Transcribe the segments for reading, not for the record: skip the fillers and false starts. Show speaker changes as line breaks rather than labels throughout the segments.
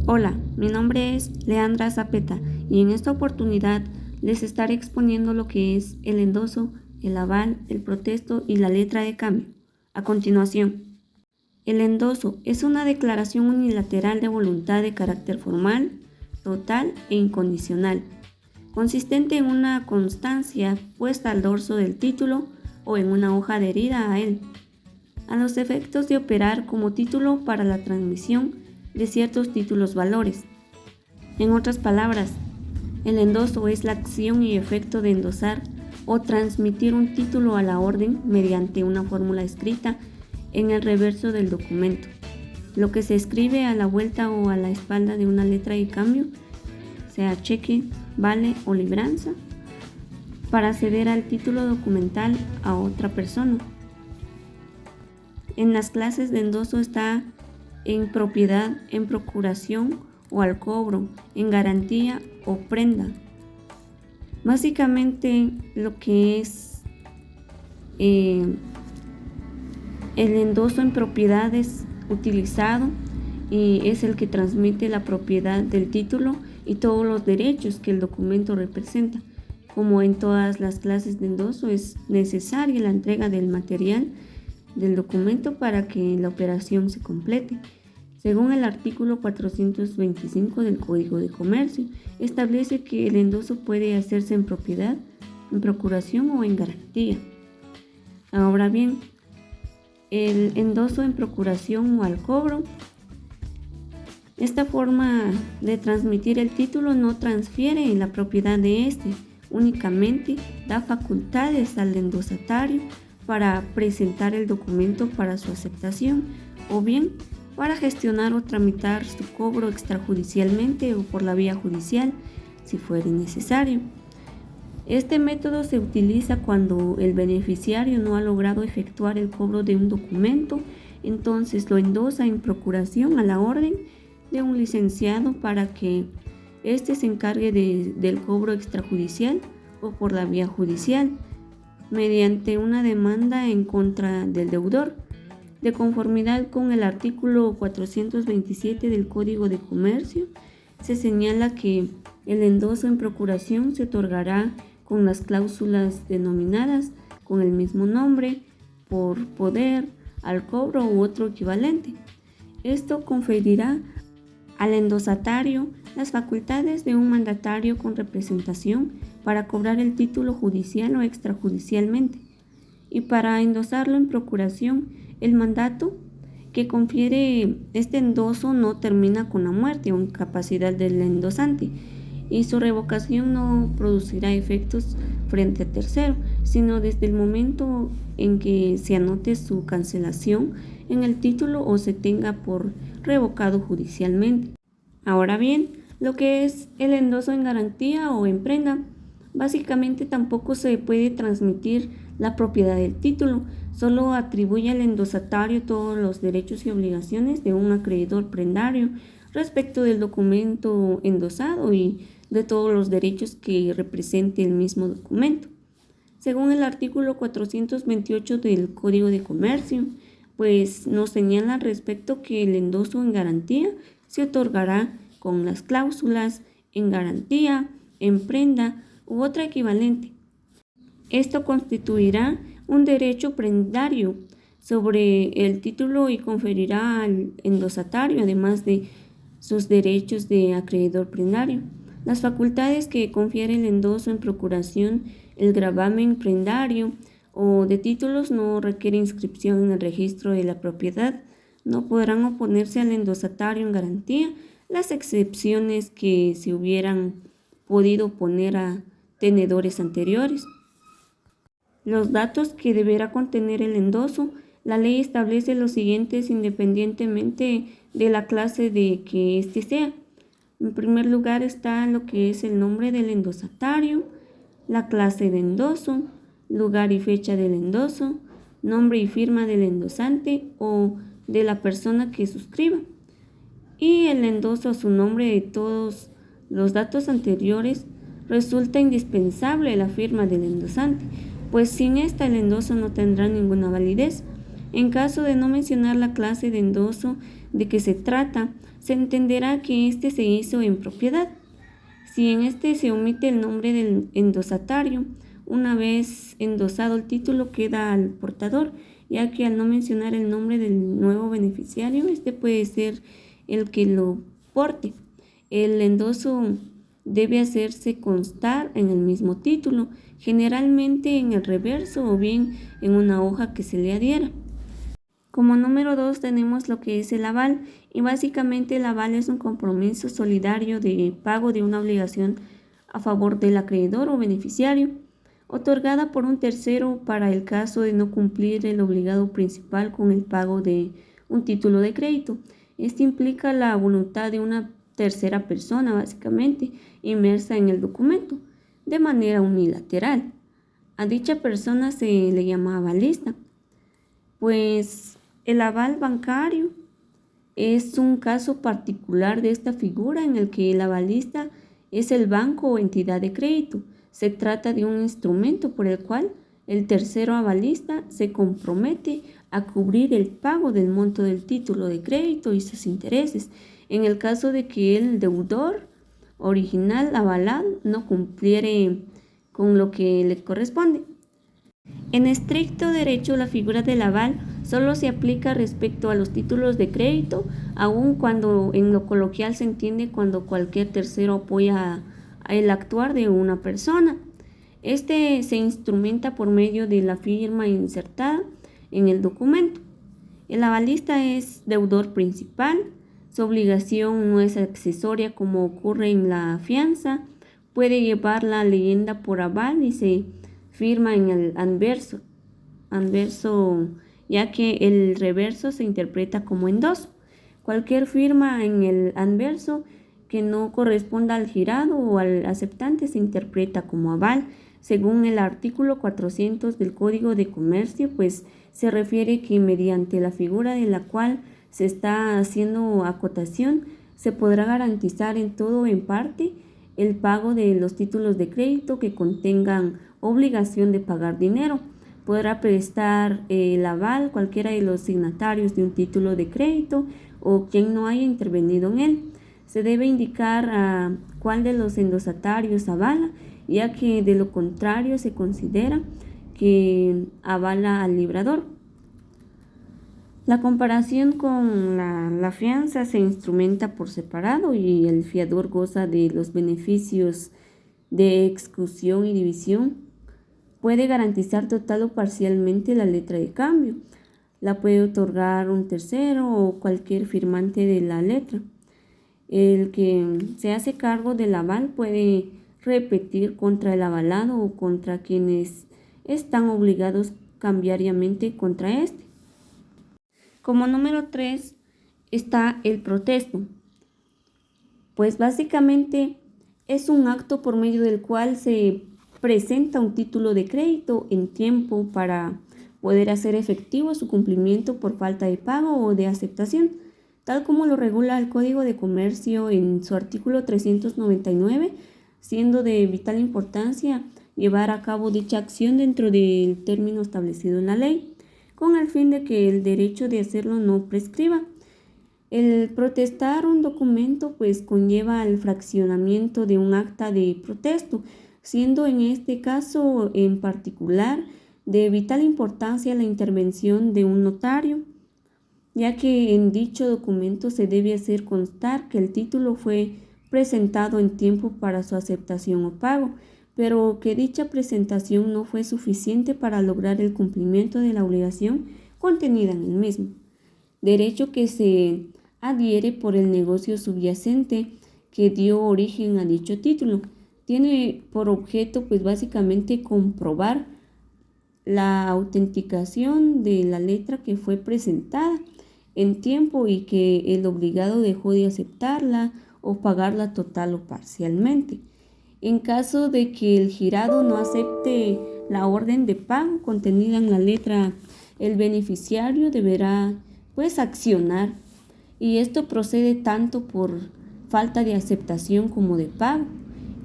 Hola, mi nombre es Leandra Zapeta y en esta oportunidad les estaré exponiendo lo que es el endoso, el aval, el protesto y la letra de cambio. A continuación, el endoso es una declaración unilateral de voluntad de carácter formal, total e incondicional, consistente en una constancia puesta al dorso del título o en una hoja adherida a él, a los efectos de operar como título para la transmisión de ciertos títulos valores. En otras palabras, el endoso es la acción y efecto de endosar o transmitir un título a la orden mediante una fórmula escrita en el reverso del documento, lo que se escribe a la vuelta o a la espalda de una letra de cambio, sea cheque, vale o libranza, para ceder al título documental a otra persona. En las clases de endoso está en propiedad, en procuración o al cobro, en garantía o prenda. Básicamente lo que es el endoso en propiedad es utilizado y es el que transmite la propiedad del título y todos los derechos que el documento representa. Como en todas las clases de endoso, es necesaria la entrega del material del documento para que la operación se complete. Según el artículo 425 del Código de Comercio, establece que el endoso puede hacerse en propiedad, en procuración o en garantía. Ahora bien, el endoso en procuración o al cobro, esta forma de transmitir el título no transfiere la propiedad de este, únicamente da facultades al endosatario para presentar el documento para su aceptación o bien para gestionar o tramitar su cobro extrajudicialmente o por la vía judicial si fuere necesario. Este método se utiliza cuando el beneficiario no ha logrado efectuar el cobro de un documento, entonces lo endosa en procuración a la orden de un licenciado para que éste se encargue del cobro extrajudicial o por la vía judicial, mediante una demanda en contra del deudor. De conformidad con el artículo 427 del Código de Comercio, se señala que el endoso en procuración se otorgará con las cláusulas denominadas con el mismo nombre, por poder, al cobro u otro equivalente. Esto conferirá al endosatario las facultades de un mandatario con representación para cobrar el título judicial o extrajudicialmente, y para endosarlo en procuración, el mandato que confiere este endoso no termina con la muerte o incapacidad del endosante, y su revocación no producirá efectos frente a tercero, sino desde el momento en que se anote su cancelación en el título o se tenga por revocado judicialmente. Ahora bien, lo que es el endoso en garantía o en prenda, básicamente tampoco se puede transmitir la propiedad del título, solo atribuye al endosatario todos los derechos y obligaciones de un acreedor prendario respecto del documento endosado y de todos los derechos que represente el mismo documento. Según el artículo 428 del Código de Comercio, pues nos señala al respecto que el endoso en garantía se otorgará con las cláusulas en garantía, en prenda u otra equivalente. Esto constituirá un derecho prendario sobre el título y conferirá al endosatario, además de sus derechos de acreedor prendario, las facultades que confiere el endoso en procuración. El gravamen prendario o de títulos no requiere inscripción en el registro de la propiedad. No podrán oponerse al endosatario en garantía las excepciones que se hubieran podido poner a tenedores anteriores. Los datos que deberá contener el endoso, la ley establece los siguientes independientemente de la clase de que éste sea. En primer lugar está lo que es el nombre del endosatario, la clase de endoso, lugar y fecha del endoso, nombre y firma del endosante o de la persona que suscriba, y el endoso a su nombre. De todos los datos anteriores resulta indispensable la firma del endosante, pues sin esta el endoso no tendrá ninguna validez. En caso de no mencionar la clase de endoso, de qué se trata, se entenderá que este se hizo en propiedad. Si en este se omite el nombre del endosatario, una vez endosado el título queda al portador, ya que al no mencionar el nombre del nuevo beneficiario, este puede ser el que lo porte. El endoso debe hacerse constar en el mismo título, generalmente en el reverso o bien en una hoja que se le adhiera. Como número 2 tenemos lo que es el aval, y básicamente el aval es un compromiso solidario de pago de una obligación a favor del acreedor o beneficiario, otorgada por un tercero para el caso de no cumplir el obligado principal con el pago de un título de crédito. Esto implica la voluntad de una tercera persona, básicamente, inmersa en el documento, de manera unilateral. A dicha persona se le llama avalista. Pues el aval bancario es un caso particular de esta figura en el que el avalista es el banco o entidad de crédito. Se trata de un instrumento por el cual el tercero avalista se compromete a cubrir el pago del monto del título de crédito y sus intereses, en el caso de que el deudor original avalado no cumpliere con lo que le corresponde. En estricto derecho, la figura del aval solo se aplica respecto a los títulos de crédito, aun cuando en lo coloquial se entiende cuando cualquier tercero apoya el actuar de una persona. Este se instrumenta por medio de la firma insertada en el documento. El avalista es deudor principal, su obligación no es accesoria como ocurre en la fianza, puede llevar la leyenda por aval y se firma en el anverso, ya que el reverso se interpreta como endoso. Cualquier firma en el anverso que no corresponda al girado o al aceptante se interpreta como aval. Según el artículo 400 del Código de Comercio, pues se refiere que mediante la figura de la cual se está haciendo acotación, se podrá garantizar en todo o en parte el pago de los títulos de crédito que contengan obligación de pagar dinero. Podrá prestar el aval cualquiera de los signatarios de un título de crédito o quien no haya intervenido en él. Se debe indicar a cuál de los endosatarios avala, ya que de lo contrario se considera que avala al librador. La comparación con la fianza se instrumenta por separado y el fiador goza de los beneficios de exclusión y división. Puede garantizar total o parcialmente la letra de cambio. La puede otorgar un tercero o cualquier firmante de la letra. El que se hace cargo del aval puede repetir contra el avalado o contra quienes están obligados cambiariamente contra este. Como número 3 está el protesto. Pues básicamente es un acto por medio del cual se presenta un título de crédito en tiempo para poder hacer efectivo su cumplimiento por falta de pago o de aceptación, tal como lo regula el Código de Comercio en su artículo 399, siendo de vital importancia llevar a cabo dicha acción dentro del término establecido en la ley, con el fin de que el derecho de hacerlo no prescriba. El protestar un documento pues conlleva el fraccionamiento de un acta de protesto, siendo en este caso en particular de vital importancia la intervención de un notario, ya que en dicho documento se debe hacer constar que el título fue presentado en tiempo para su aceptación o pago, pero que dicha presentación no fue suficiente para lograr el cumplimiento de la obligación contenida en el mismo. Derecho que se adhiere por el negocio subyacente que dio origen a dicho título. Tiene por objeto pues básicamente comprobar la autenticación de la letra que fue presentada en tiempo y que el obligado dejó de aceptarla o pagarla total o parcialmente. En caso de que el girado no acepte la orden de pago contenida en la letra, el beneficiario deberá pues accionar, y esto procede tanto por falta de aceptación como de pago,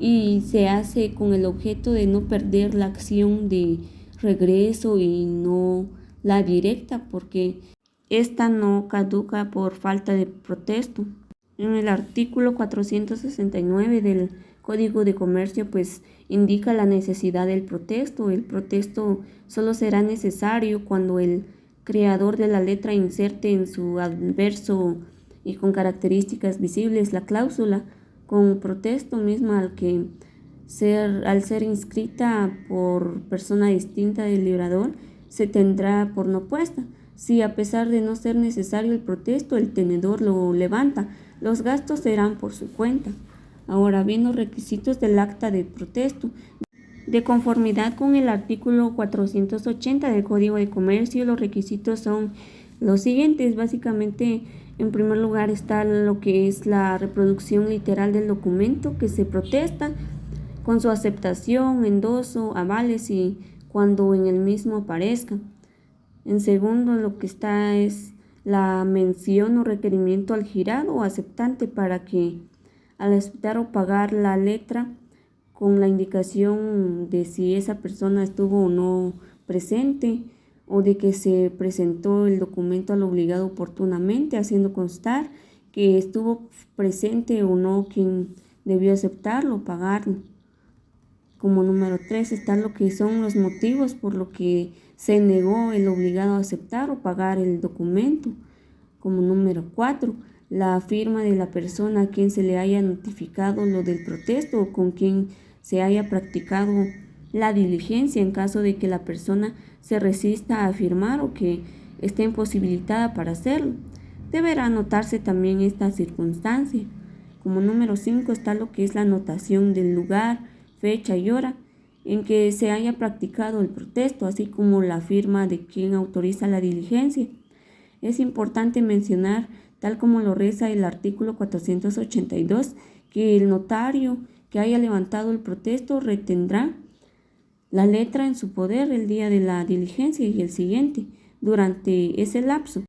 y se hace con el objeto de no perder la acción de regreso y no la directa, porque esta no caduca por falta de protesto. En el artículo 469 del Código de Comercio, pues indica la necesidad del protesto. El protesto solo será necesario cuando el creador de la letra inserte en su adverso y con características visibles la cláusula con protesto misma al ser inscrita por persona distinta del librador, se tendrá por no puesta. Si a pesar de no ser necesario el protesto, el tenedor lo levanta, los gastos serán por su cuenta. Ahora bien, los requisitos del acta de protesto. De conformidad con el artículo 480 del Código de Comercio, los requisitos son los siguientes. Básicamente, en primer lugar está lo que es la reproducción literal del documento que se protesta, con su aceptación, endoso, avales y cuando en el mismo aparezca. En segundo, lo que está es la mención o requerimiento al girado o aceptante para que al aceptar o pagar la letra con la indicación de si esa persona estuvo o no presente o de que se presentó el documento al obligado oportunamente, haciendo constar que estuvo presente o no quien debió aceptarlo o pagarlo. Como número 3 está lo que son los motivos por lo que se negó el obligado a aceptar o pagar el documento. Como número 4, la firma de la persona a quien se le haya notificado lo del protesto o con quien se haya practicado la diligencia en caso de que la persona se resista a firmar o que esté imposibilitada para hacerlo. Deberá anotarse también esta circunstancia. Como número 5 está lo que es la anotación del lugar, fecha y hora en que se haya practicado el protesto, así como la firma de quien autoriza la diligencia. Es importante mencionar, tal como lo reza el artículo 482, que el notario que haya levantado el protesto retendrá la letra en su poder el día de la diligencia y el siguiente. Durante ese lapso,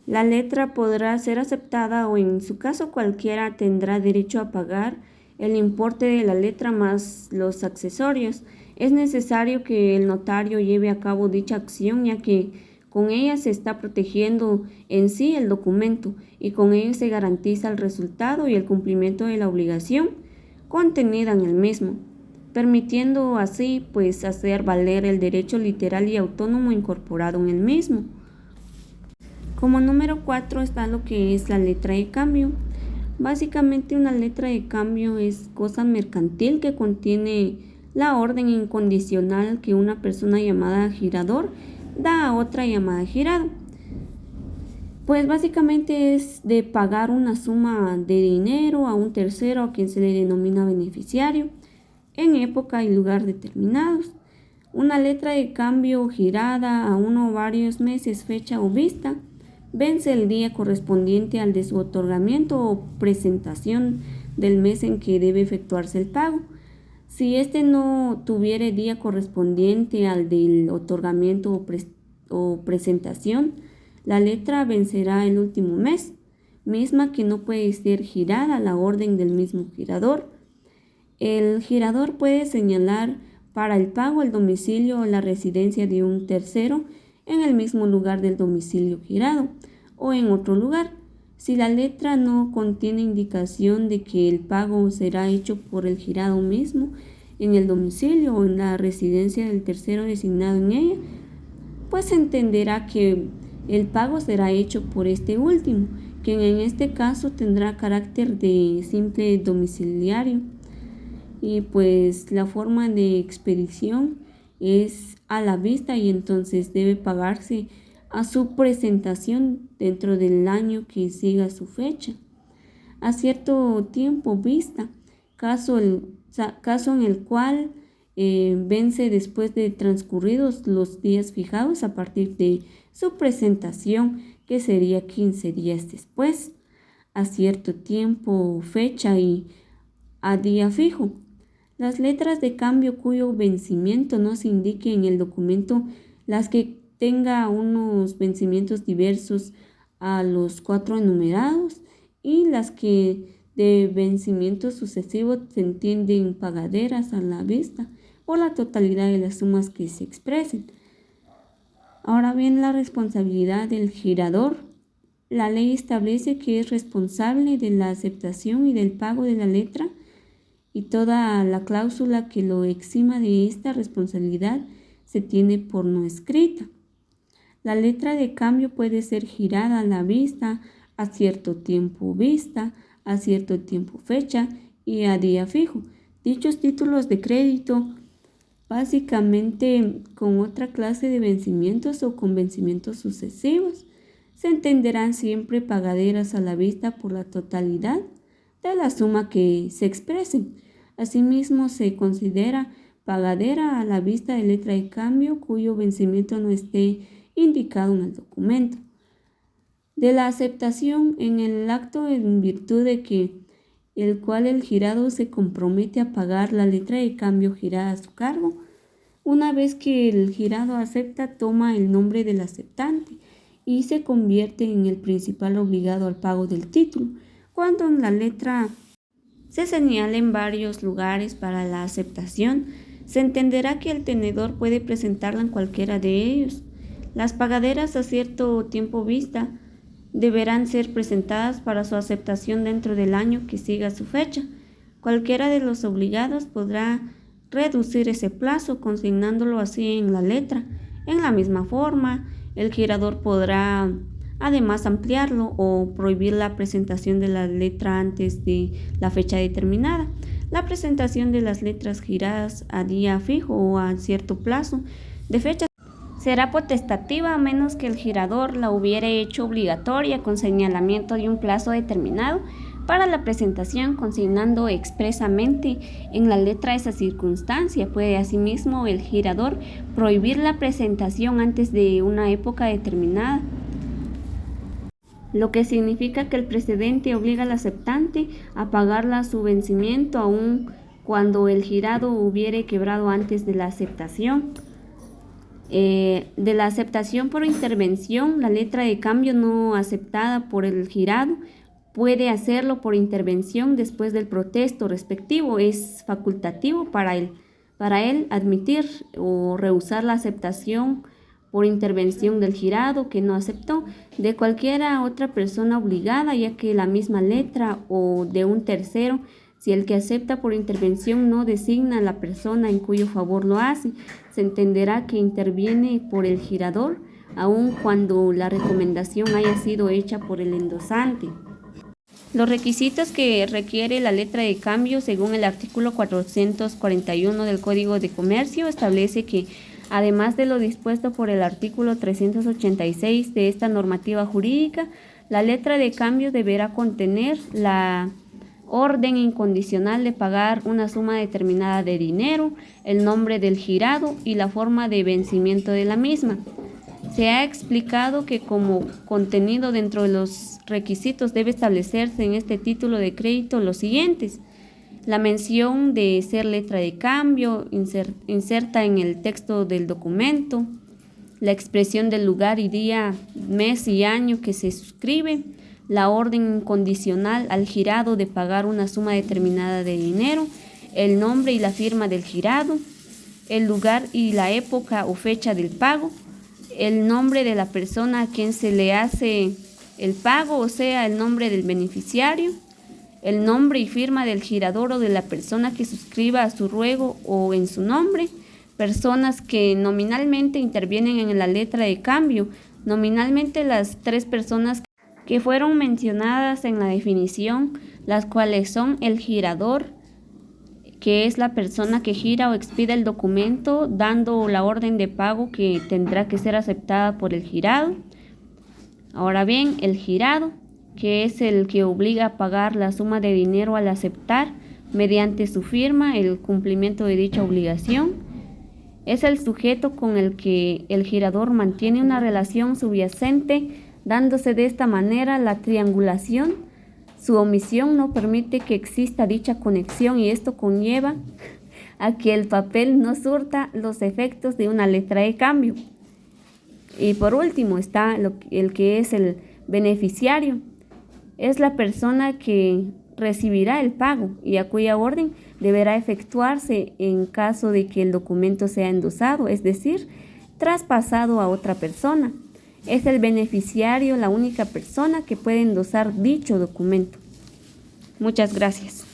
la letra podrá ser aceptada o en su caso cualquiera tendrá derecho a pagar el importe de la letra más los accesorios. Es necesario que el notario lleve a cabo dicha acción, ya que con ella se está protegiendo en sí el documento y con ello se garantiza el resultado y el cumplimiento de la obligación contenida en el mismo, permitiendo así pues hacer valer el derecho literal y autónomo incorporado en el mismo. Como número 4 está lo que es la letra de cambio. Básicamente una letra de cambio es cosa mercantil que contiene la orden incondicional que una persona llamada girador da a otra llamada girado. Pues básicamente es de pagar una suma de dinero a un tercero a quien se le denomina beneficiario en época y lugar determinados. Una letra de cambio girada a uno o varios meses, fecha o vista, vence el día correspondiente al de su otorgamiento o presentación del mes en que debe efectuarse el pago. Si éste no tuviere día correspondiente al del otorgamiento o presentación, la letra vencerá el último mes, misma que no puede ser girada a la orden del mismo girador. El girador puede señalar para el pago el domicilio o la residencia de un tercero en el mismo lugar del domicilio girado o en otro lugar. Si la letra no contiene indicación de que el pago será hecho por el girado mismo en el domicilio o en la residencia del tercero designado en ella, pues se entenderá que el pago será hecho por este último, quien en este caso tendrá carácter de simple domiciliario. Y pues la forma de expedición es a la vista y entonces debe pagarse a su presentación dentro del año que siga su fecha. A cierto tiempo vista, caso en el cual vence después de transcurridos los días fijados a partir de su presentación, que sería 15 días después, a cierto tiempo, fecha y a día fijo. Las letras de cambio cuyo vencimiento no se indique en el documento, las que tenga unos vencimientos diversos a los 4 enumerados y las que de vencimiento sucesivo se entienden pagaderas a la vista o la totalidad de las sumas que se expresen. Ahora bien, la responsabilidad del girador. La ley establece que es responsable de la aceptación y del pago de la letra y toda la cláusula que lo exima de esta responsabilidad se tiene por no escrita. La letra de cambio puede ser girada a la vista, a cierto tiempo vista, a cierto tiempo fecha y a día fijo. Dichos títulos de crédito, básicamente con otra clase de vencimientos o con vencimientos sucesivos, se entenderán siempre pagaderas a la vista por la totalidad de la suma que se expresen. Asimismo, se considera pagadera a la vista de letra de cambio cuyo vencimiento no esté indicado en el documento. De la aceptación en el acto en virtud de que el cual el girado se compromete a pagar la letra de cambio girada a su cargo. Una vez que el girado acepta, toma el nombre del aceptante y se convierte en el principal obligado al pago del título. Cuando en la letra se señala en varios lugares para la aceptación, se entenderá que el tenedor puede presentarla en cualquiera de ellos. Las pagaderas a cierto tiempo vista deberán ser presentadas para su aceptación dentro del año que siga su fecha. Cualquiera de los obligados podrá reducir ese plazo consignándolo así en la letra. En la misma forma, el girador podrá además ampliarlo o prohibir la presentación de la letra antes de la fecha determinada. La presentación de las letras giradas a día fijo o a cierto plazo de fecha será potestativa a menos que el girador la hubiere hecho obligatoria con señalamiento de un plazo determinado para la presentación, consignando expresamente en la letra esa circunstancia. Puede asimismo el girador prohibir la presentación antes de una época determinada, lo que significa que el precedente obliga al aceptante a pagarla a su vencimiento aun cuando el girado hubiere quebrado antes de la aceptación. De la aceptación por intervención, la letra de cambio no aceptada por el girado puede hacerlo por intervención después del protesto respectivo. Es facultativo para él admitir o rehusar la aceptación por intervención del girado que no aceptó de cualquiera otra persona obligada, ya que la misma letra o de un tercero, si el que acepta por intervención no designa a la persona en cuyo favor lo hace, se entenderá que interviene por el girador, aun cuando la recomendación haya sido hecha por el endosante. Los requisitos que requiere la letra de cambio, según el artículo 441 del Código de Comercio, establece que, además de lo dispuesto por el artículo 386 de esta normativa jurídica, la letra de cambio deberá contener la orden incondicional de pagar una suma determinada de dinero, el nombre del girado y la forma de vencimiento de la misma. Se ha explicado que como contenido dentro de los requisitos debe establecerse en este título de crédito los siguientes: la mención de ser letra de cambio inserta en el texto del documento, la expresión del lugar y día, mes y año que se suscribe, la orden incondicional al girado de pagar una suma determinada de dinero, el nombre y la firma del girado, el lugar y la época o fecha del pago, el nombre de la persona a quien se le hace el pago, o sea, el nombre del beneficiario, el nombre y firma del girador o de la persona que suscriba a su ruego o en su nombre, personas que nominalmente intervienen en la letra de cambio, nominalmente las 3 personas que fueron mencionadas en la definición, las cuales son el girador, que es la persona que gira o expide el documento dando la orden de pago que tendrá que ser aceptada por el girado. Ahora bien, el girado, que es el que obliga a pagar la suma de dinero al aceptar mediante su firma el cumplimiento de dicha obligación, es el sujeto con el que el girador mantiene una relación subyacente, dándose de esta manera la triangulación. Su omisión no permite que exista dicha conexión y esto conlleva a que el papel no surta los efectos de una letra de cambio. Y por último está el que es el beneficiario. Es la persona que recibirá el pago y a cuya orden deberá efectuarse en caso de que el documento sea endosado, es decir, traspasado a otra persona. Es el beneficiario la única persona que puede endosar dicho documento. Muchas gracias.